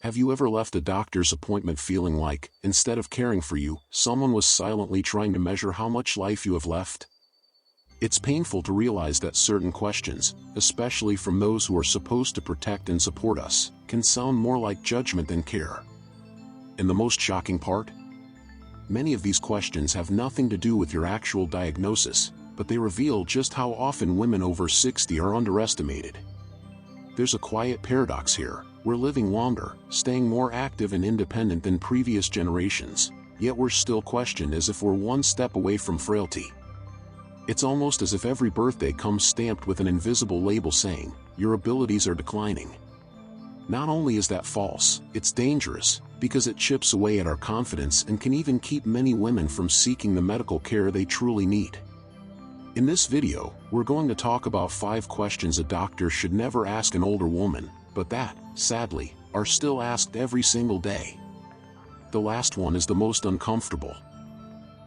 Have you ever left a doctor's appointment feeling like, instead of caring for you, someone was silently trying to measure how much life you have left? It's painful to realize that certain questions, especially from those who are supposed to protect and support us, can sound more like judgment than care. And the most shocking part? Many of these questions have nothing to do with your actual diagnosis, but they reveal just how often women over 60 are underestimated. There's a quiet paradox here. We're living longer, staying more active and independent than previous generations, yet we're still questioned as if we're one step away from frailty. It's almost as if every birthday comes stamped with an invisible label saying, your abilities are declining. Not only is that false, it's dangerous, because it chips away at our confidence and can even keep many women from seeking the medical care they truly need. In this video, we're going to talk about 5 questions a doctor should never ask an older woman, but that, sadly, are still asked every single day. The last one is the most uncomfortable.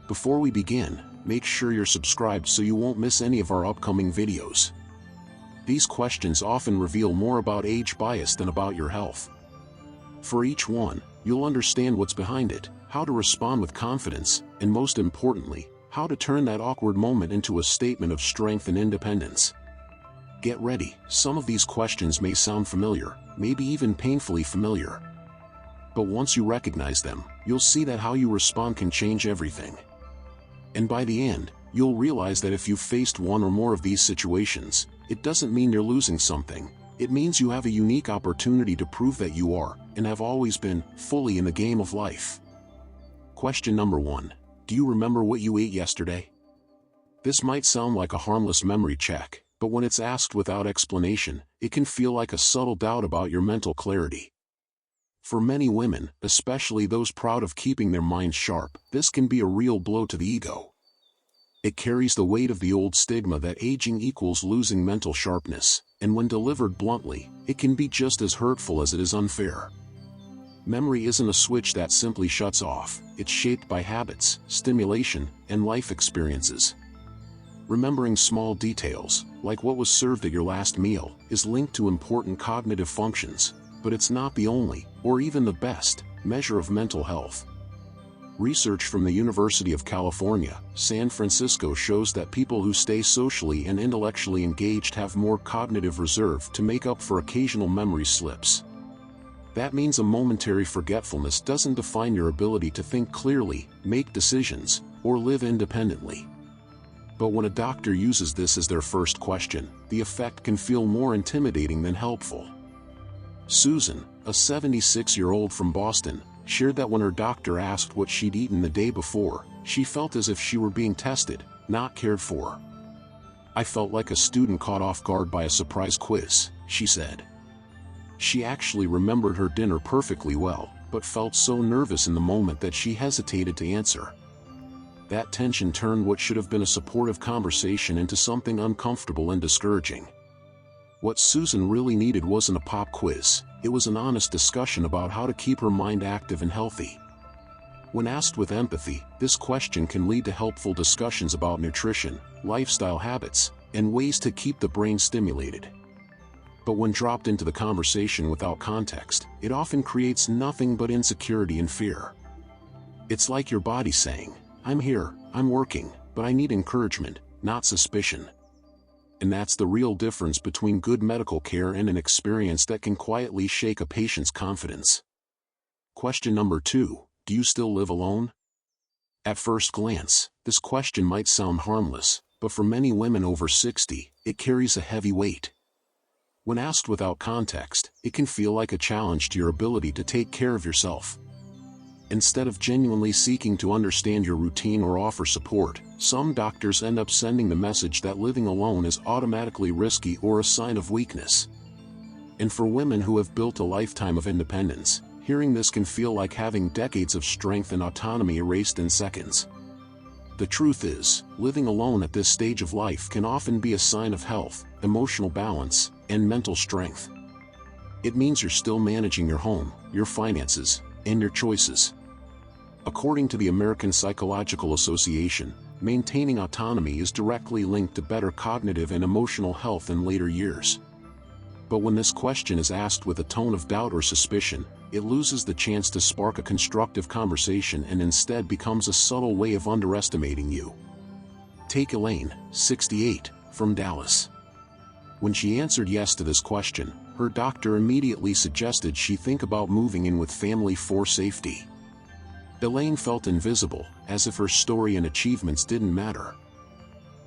Before we begin, make sure you're subscribed so you won't miss any of our upcoming videos. These questions often reveal more about age bias than about your health. For each one, you'll understand what's behind it, how to respond with confidence, and most importantly, how to turn that awkward moment into a statement of strength and independence. Get ready, some of these questions may sound familiar, maybe even painfully familiar. But once you recognize them, you'll see that how you respond can change everything. And by the end, you'll realize that if you've faced one or more of these situations, it doesn't mean you're losing something. It means you have a unique opportunity to prove that you are, and have always been, fully in the game of life. Question number 1. Do you remember what you ate yesterday? This might sound like a harmless memory check, but when it's asked without explanation, it can feel like a subtle doubt about your mental clarity. For many women, especially those proud of keeping their minds sharp, this can be a real blow to the ego. It carries the weight of the old stigma that aging equals losing mental sharpness, and when delivered bluntly, it can be just as hurtful as it is unfair. Memory isn't a switch that simply shuts off, it's shaped by habits, stimulation, and life experiences. Remembering small details, like what was served at your last meal, is linked to important cognitive functions, but it's not the only, or even the best, measure of mental health. Research from the University of California, San Francisco shows that people who stay socially and intellectually engaged have more cognitive reserve to make up for occasional memory slips. That means a momentary forgetfulness doesn't define your ability to think clearly, make decisions, or live independently. But when a doctor uses this as their first question, the effect can feel more intimidating than helpful. Susan, a 76-year-old from Boston, shared that when her doctor asked what she'd eaten the day before, she felt as if she were being tested, not cared for. I felt like a student caught off guard by a surprise quiz, she said. She actually remembered her dinner perfectly well, but felt so nervous in the moment that she hesitated to answer. That tension turned what should have been a supportive conversation into something uncomfortable and discouraging. What Susan really needed wasn't a pop quiz, it was an honest discussion about how to keep her mind active and healthy. When asked with empathy, this question can lead to helpful discussions about nutrition, lifestyle habits, and ways to keep the brain stimulated. But when dropped into the conversation without context, it often creates nothing but insecurity and fear. It's like your body saying, I'm here, I'm working, but I need encouragement, not suspicion. And that's the real difference between good medical care and an experience that can quietly shake a patient's confidence. Question number 2. Do you still live alone? At first glance, this question might sound harmless, but for many women over 60, it carries a heavy weight. When asked without context, it can feel like a challenge to your ability to take care of yourself. Instead of genuinely seeking to understand your routine or offer support, some doctors end up sending the message that living alone is automatically risky or a sign of weakness. And for women who have built a lifetime of independence, hearing this can feel like having decades of strength and autonomy erased in seconds. The truth is, living alone at this stage of life can often be a sign of health, emotional balance, and mental strength. It means you're still managing your home, your finances, and your choices. According to the American Psychological Association, maintaining autonomy is directly linked to better cognitive and emotional health in later years. But when this question is asked with a tone of doubt or suspicion, it loses the chance to spark a constructive conversation and instead becomes a subtle way of underestimating you. Take Elaine, 68, from Dallas. When she answered yes to this question, her doctor immediately suggested she think about moving in with family for safety. Elaine felt invisible, as if her story and achievements didn't matter.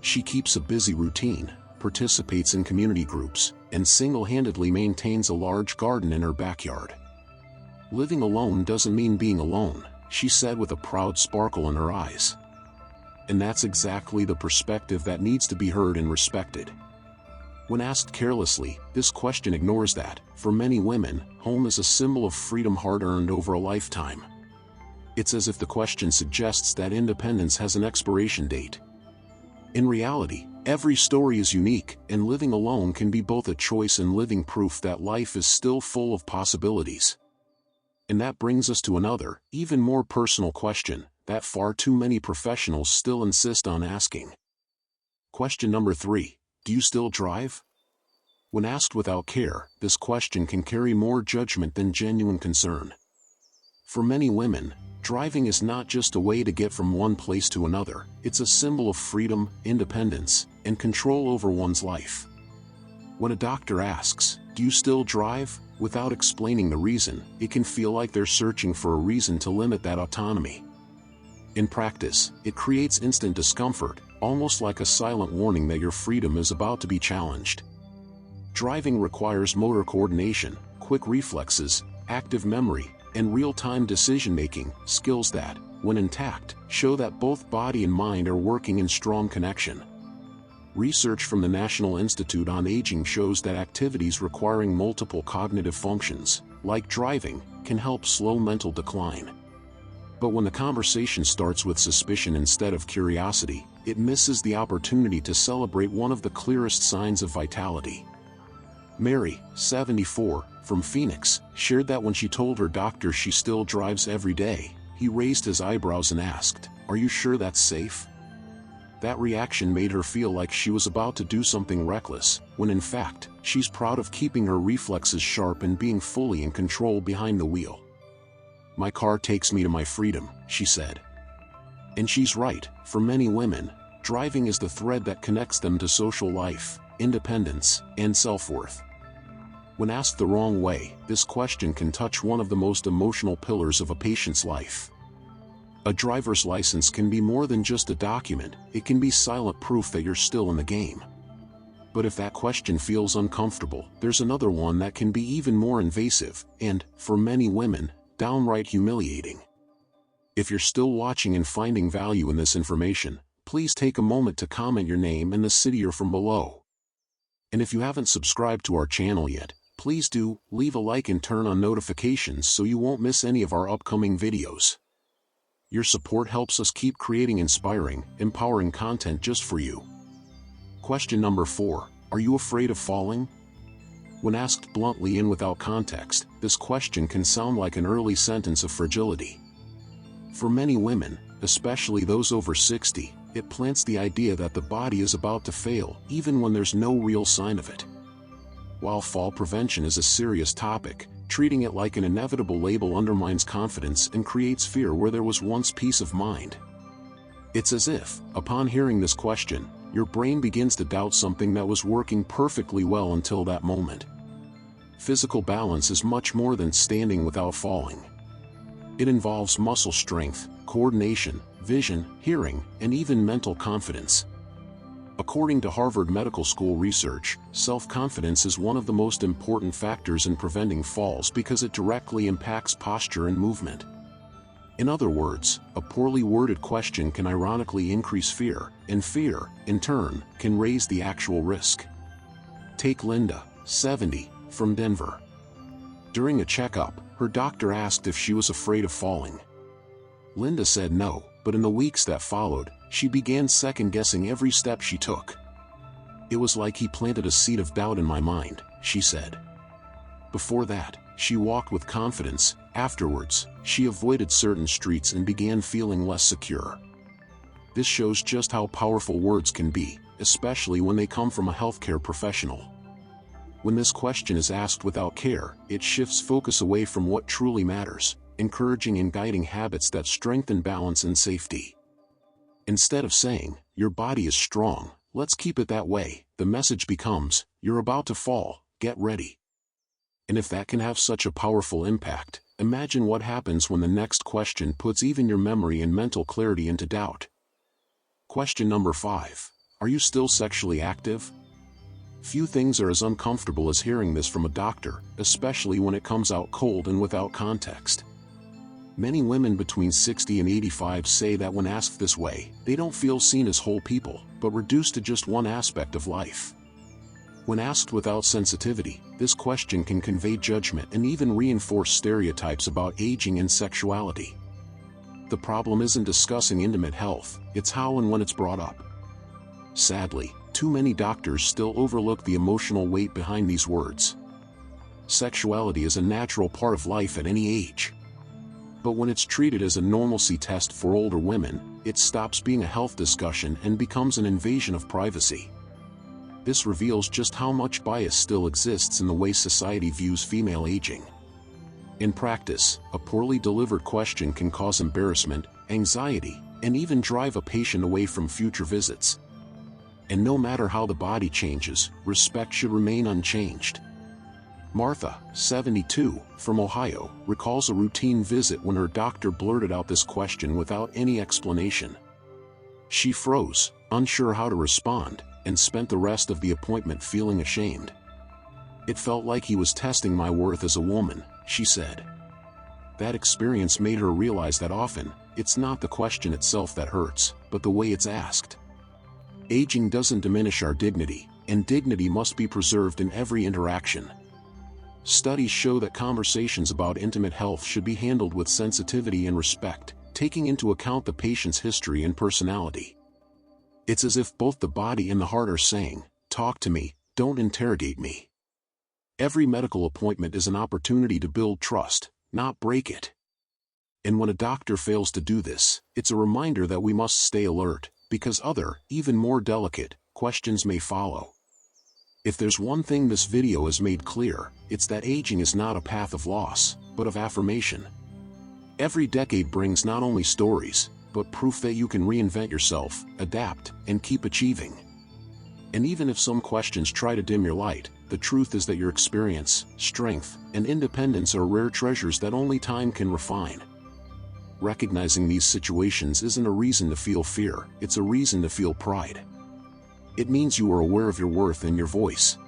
She keeps a busy routine, participates in community groups, and single-handedly maintains a large garden in her backyard. Living alone doesn't mean being alone, she said with a proud sparkle in her eyes. And that's exactly the perspective that needs to be heard and respected. When asked carelessly, this question ignores that, for many women, home is a symbol of freedom hard-earned over a lifetime. It's as if the question suggests that independence has an expiration date. In reality, every story is unique, and living alone can be both a choice and living proof that life is still full of possibilities. And that brings us to another, even more personal question, that far too many professionals still insist on asking. Question number 3. Do you still drive? When asked without care, this question can carry more judgment than genuine concern. For many women, driving is not just a way to get from one place to another, it's a symbol of freedom, independence, and control over one's life. When a doctor asks, "Do you still drive?" without explaining the reason, it can feel like they're searching for a reason to limit that autonomy. In practice, it creates instant discomfort, almost like a silent warning that your freedom is about to be challenged. Driving requires motor coordination, quick reflexes, active memory, and real-time decision-making, skills that, when intact, show that both body and mind are working in strong connection. Research from the National Institute on Aging shows that activities requiring multiple cognitive functions, like driving, can help slow mental decline. But when the conversation starts with suspicion instead of curiosity, it misses the opportunity to celebrate one of the clearest signs of vitality. Mary, 74, from Phoenix, shared that when she told her doctor she still drives every day, he raised his eyebrows and asked, "Are you sure that's safe?" That reaction made her feel like she was about to do something reckless, when in fact, she's proud of keeping her reflexes sharp and being fully in control behind the wheel. "My car takes me to my freedom," she said. And she's right, for many women, driving is the thread that connects them to social life, independence, and self-worth. When asked the wrong way, this question can touch one of the most emotional pillars of a patient's life. A driver's license can be more than just a document, it can be silent proof that you're still in the game. But if that question feels uncomfortable, there's another one that can be even more invasive, and, for many women, downright humiliating. If you're still watching and finding value in this information, please take a moment to comment your name and the city you're from below. And if you haven't subscribed to our channel yet, please do, leave a like and turn on notifications so you won't miss any of our upcoming videos. Your support helps us keep creating inspiring, empowering content just for you. Question number 4. Are you afraid of falling? When asked bluntly and without context, this question can sound like an early sentence of fragility. For many women, especially those over 60, it plants the idea that the body is about to fail, even when there's no real sign of it. While fall prevention is a serious topic, treating it like an inevitable label undermines confidence and creates fear where there was once peace of mind. It's as if, upon hearing this question, your brain begins to doubt something that was working perfectly well until that moment. Physical balance is much more than standing without falling. It involves muscle strength, coordination, vision, hearing, and even mental confidence. According to Harvard Medical School research, self-confidence is one of the most important factors in preventing falls because it directly impacts posture and movement. In other words, a poorly worded question can ironically increase fear, and fear, in turn, can raise the actual risk. Take Linda, 70, from Denver. During a checkup, her doctor asked if she was afraid of falling. Linda said no, but in the weeks that followed, she began second-guessing every step she took. "It was like he planted a seed of doubt in my mind," she said. Before that, she walked with confidence. Afterwards, she avoided certain streets and began feeling less secure. This shows just how powerful words can be, especially when they come from a healthcare professional. When this question is asked without care, it shifts focus away from what truly matters, encouraging and guiding habits that strengthen balance and safety. Instead of saying, "Your body is strong, let's keep it that way," the message becomes, "You're about to fall, get ready." And if that can have such a powerful impact, imagine what happens when the next question puts even your memory and mental clarity into doubt. Question number 5. Are you still sexually active? Few things are as uncomfortable as hearing this from a doctor, especially when it comes out cold and without context. Many women between 60 and 85 say that when asked this way, they don't feel seen as whole people, but reduced to just one aspect of life. When asked without sensitivity, this question can convey judgment and even reinforce stereotypes about aging and sexuality. The problem isn't discussing intimate health, it's how and when it's brought up. Sadly, too many doctors still overlook the emotional weight behind these words. Sexuality is a natural part of life at any age. But when it's treated as a normalcy test for older women, it stops being a health discussion and becomes an invasion of privacy. This reveals just how much bias still exists in the way society views female aging. In practice, a poorly delivered question can cause embarrassment, anxiety, and even drive a patient away from future visits. And no matter how the body changes, respect should remain unchanged. Martha, 72, from Ohio, recalls a routine visit when her doctor blurted out this question without any explanation. She froze, unsure how to respond, and spent the rest of the appointment feeling ashamed. "It felt like he was testing my worth as a woman," she said. That experience made her realize that often, it's not the question itself that hurts, but the way it's asked. Aging doesn't diminish our dignity, and dignity must be preserved in every interaction. Studies show that conversations about intimate health should be handled with sensitivity and respect, taking into account the patient's history and personality. It's as if both the body and the heart are saying, "Talk to me, don't interrogate me." Every medical appointment is an opportunity to build trust, not break it. And when a doctor fails to do this, it's a reminder that we must stay alert, because other, even more delicate, questions may follow. If there's one thing this video has made clear, it's that aging is not a path of loss, but of affirmation. Every decade brings not only stories, but proof that you can reinvent yourself, adapt, and keep achieving. And even if some questions try to dim your light, the truth is that your experience, strength, and independence are rare treasures that only time can refine. Recognizing these situations isn't a reason to feel fear, it's a reason to feel pride. It means you are aware of your worth and your voice.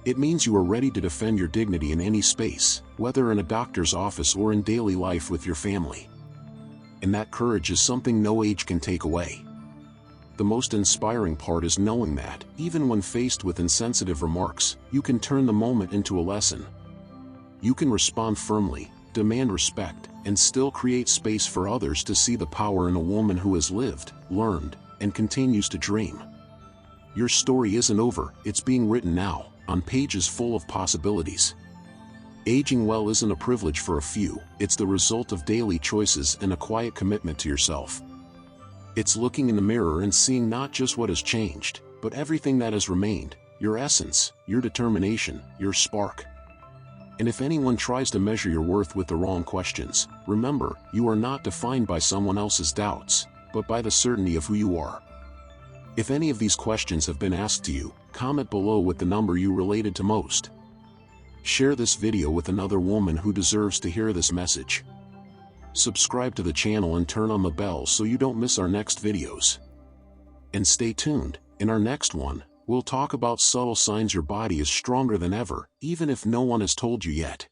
It means you are ready to defend your dignity in any space, whether in a doctor's office or in daily life with your family. And that courage is something no age can take away. The most inspiring part is knowing that, even when faced with insensitive remarks, you can turn the moment into a lesson. You can respond firmly, demand respect, and still create space for others to see the power in a woman who has lived, learned, and continues to dream. Your story isn't over, it's being written now, on pages full of possibilities. Aging well isn't a privilege for a few, it's the result of daily choices and a quiet commitment to yourself. It's looking in the mirror and seeing not just what has changed, but everything that has remained, your essence, your determination, your spark. And if anyone tries to measure your worth with the wrong questions, remember, you are not defined by someone else's doubts, but by the certainty of who you are. If any of these questions have been asked to you, comment below with the number you related to most. Share this video with another woman who deserves to hear this message. Subscribe to the channel and turn on the bell so you don't miss our next videos. And stay tuned, in our next one, we'll talk about subtle signs your body is stronger than ever, even if no one has told you yet.